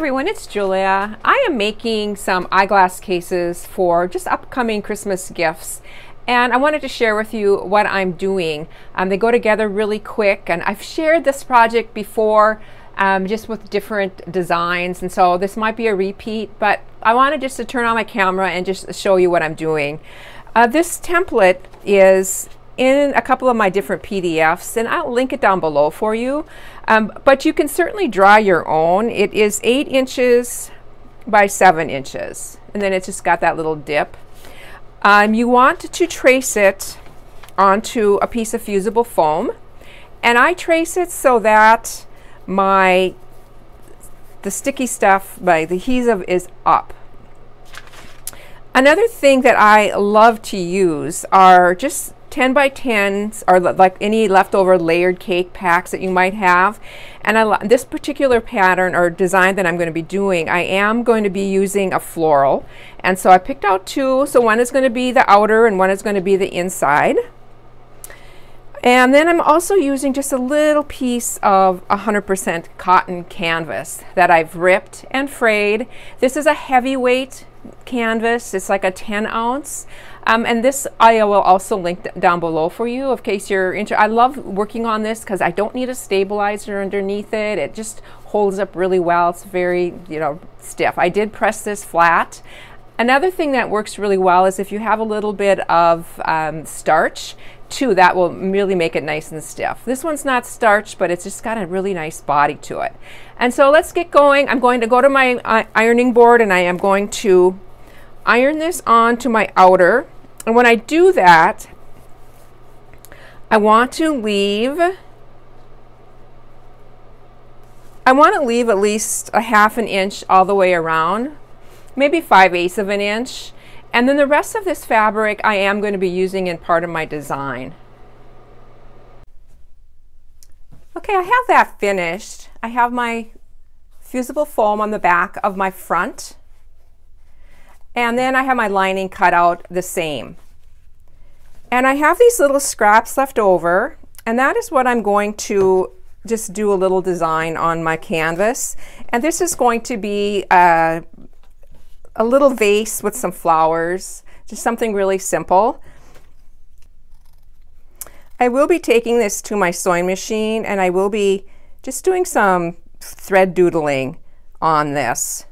everyone, it's Julia. I am making some eyeglass cases for just upcoming Christmas gifts, and I wanted to share with you what I'm doing. They go together really quick, and I've shared this project before just with different designs, and so this might be a repeat, but I wanted just to turn on my camera and just show you what I'm doing. This template is in a couple of my different PDFs, and I'll link it down below for you. But you can certainly draw your own. It is 8 inches by 7 inches, and then it's just got that little dip. You want to trace it onto a piece of fusible foam, and I trace it so that the sticky stuff, the adhesive, is up. Another thing that I love to use are just 10 by 10s, or like any leftover layered cake packs that you might have. And this particular pattern or design that I'm going to be doing, I am going to be using a floral. And so I picked out 2. So one is going to be the outer and one is going to be the inside. And then I'm also using just a little piece of 100% cotton canvas that I've ripped and frayed. This is a heavyweight canvas. It's like a 10 ounce. And this I will also link down below for you in case you're interested. I love working on this because I don't need a stabilizer underneath it. It just holds up really well. It's very, stiff. I did press this flat. Another thing that works really well is if you have a little bit of starch too, that will really make it nice and stiff. This one's not starched, but it's just got a really nice body to it. And so let's get going. I'm going to go to my ironing board, and I am going to iron this onto my outer. And when I do that, I want to leave at least a ½ an inch all the way around, maybe 5/8 of an inch. And then the rest of this fabric I am going to be using in part of my design. Okay, I have that finished. I have my fusible foam on the back of my front. And then I have my lining cut out the same. And I have these little scraps left over, and that is what I'm going to just do a little design on my canvas. And this is going to be a little vase with some flowers, just something really simple. I will be taking this to my sewing machine, and I will be just doing some thread doodling on this.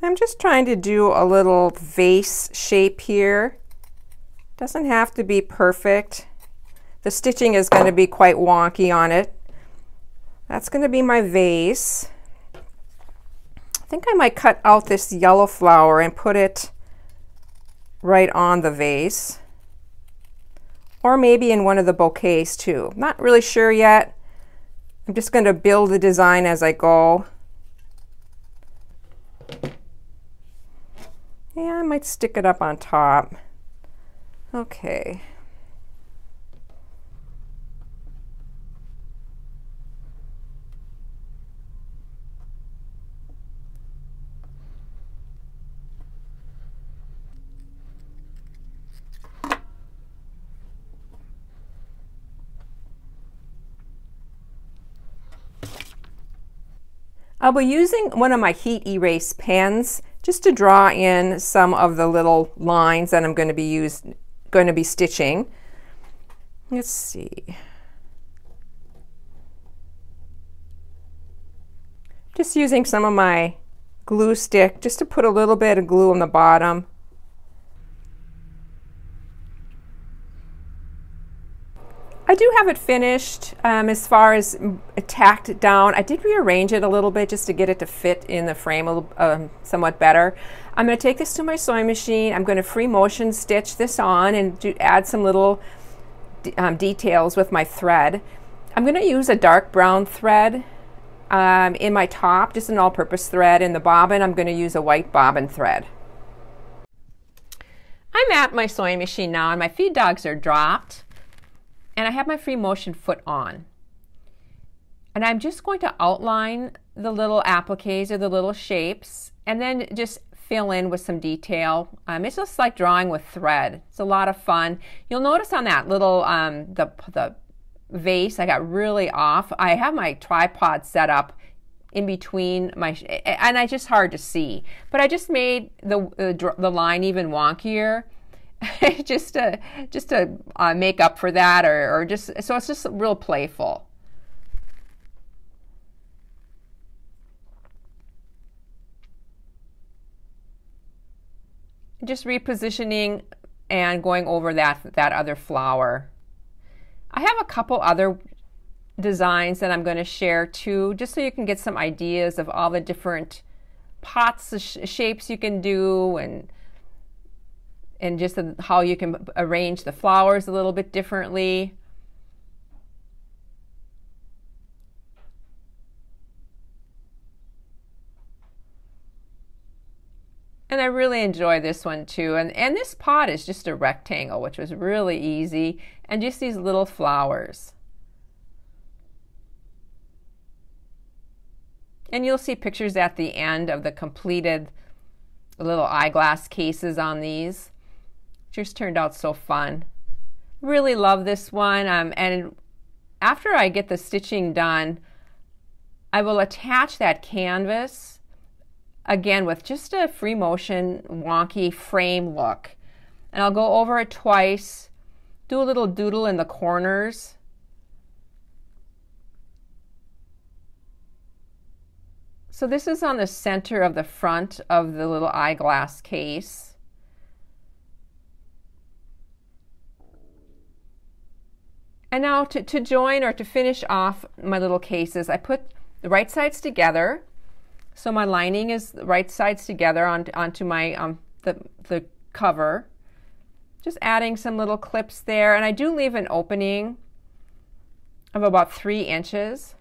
I'm just trying to do a little vase shape here. Doesn't have to be perfect. The stitching is going to be quite wonky on it. That's going to be my vase. I think I might cut out this yellow flower and put it right on the vase. Or maybe in one of the bouquets too. Not really sure yet. I'm just going to build the design as I go. Yeah, I might stick it up on top. Okay. I'll be using one of my heat erase pens just to draw in some of the little lines that I'm going to be stitching. Let's see. Just using some of my glue stick just to put a little bit of glue on the bottom. I do have it finished as far as tacked down. I did rearrange it a little bit just to get it to fit in the frame a little, somewhat better. I'm going to take this to my sewing machine. I'm going to free motion stitch this on and add some little details with my thread. I'm going to use a dark brown thread in my top, just an all-purpose thread. In the bobbin, I'm going to use a white bobbin thread. I'm at my sewing machine now and my feed dogs are dropped and I have my free motion foot on. And I'm just going to outline the little appliques or the little shapes and then just fill in with some detail. It's just like drawing with thread. It's a lot of fun. You'll notice on that little, the vase, I got really off. I have my tripod set up in between my, and it's just hard to see. But I just made the line even wonkier, just to make up for that, or just so it's just real playful. Just repositioning and going over that other flower. I have a couple other designs that I'm going to share too, just so you can get some ideas of all the different pots, shapes you can do, and just how you can arrange the flowers a little bit differently. And I really enjoy this one too. And this pot is just a rectangle, which was really easy, and just these little flowers. And you'll see pictures at the end of the completed little eyeglass cases on these. Just turned out so fun. Really love this one. And after I get the stitching done, I will attach that canvas again with just a free motion wonky frame look. And I'll go over it twice, do a little doodle in the corners. So this is on the center of the front of the little eyeglass case. And now to join or to finish off my little cases, I put the right sides together. So my lining is the right sides together onto my the cover. Just adding some little clips there, and I do leave an opening of about 3 inches.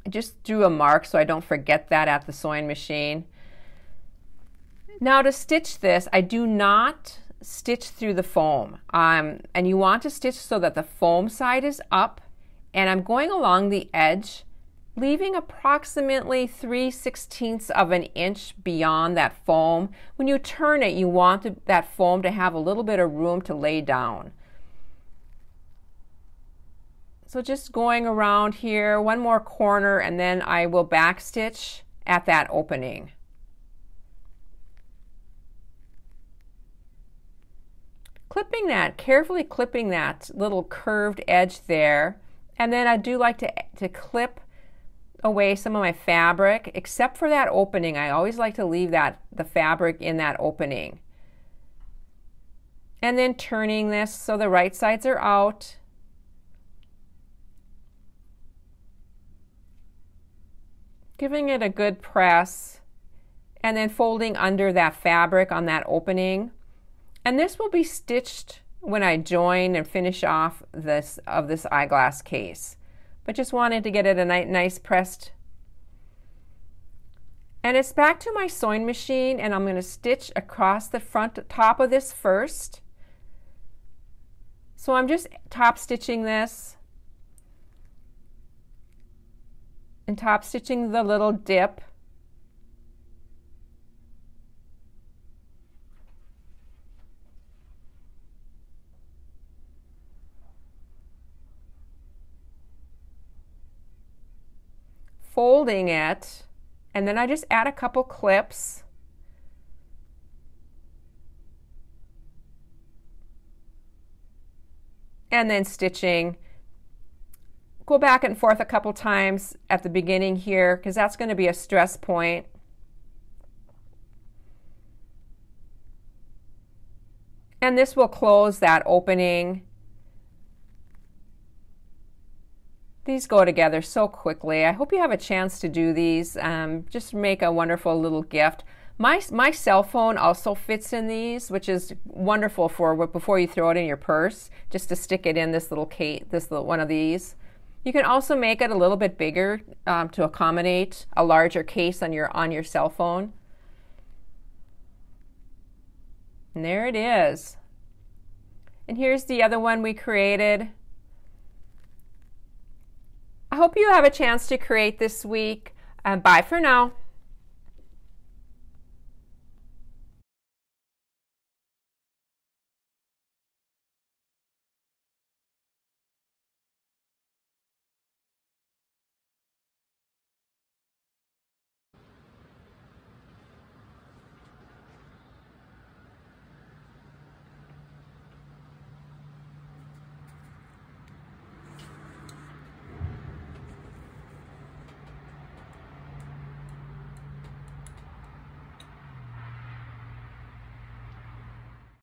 I just drew a mark so I don't forget that at the sewing machine. Now to stitch this, I do not stitch through the foam. And you want to stitch so that the foam side is up, and I'm going along the edge, leaving approximately 3/16 of an inch beyond that foam. When you turn it, you want that foam to have a little bit of room to lay down. So just going around here, one more corner, and then I will back stitch at that opening. Clipping that, carefully clipping that little curved edge there, and then I do like to clip away some of my fabric, except for that opening. I always like to leave the fabric in that opening. And then turning this so the right sides are out. Giving it a good press, and then folding under that fabric on that opening. And this will be stitched when I join and finish off this eyeglass case. But just wanted to get it a nice pressed. And it's back to my sewing machine, and I'm going to stitch across the front top of this first. So I'm just top stitching this and top stitching the little dip. Folding it, and then I just add a couple clips. And then stitching. Go back and forth a couple times at the beginning here, because that's going to be a stress point. And this will close that opening. These go together so quickly. I hope you have a chance to do these. Just make a wonderful little gift. My cell phone also fits in these, which is wonderful for before you throw it in your purse, just to stick it in this little case, one of these. You can also make it a little bit bigger to accommodate a larger case on your cell phone. And there it is. And here's the other one we created. I hope you have a chance to create this week. Bye for now.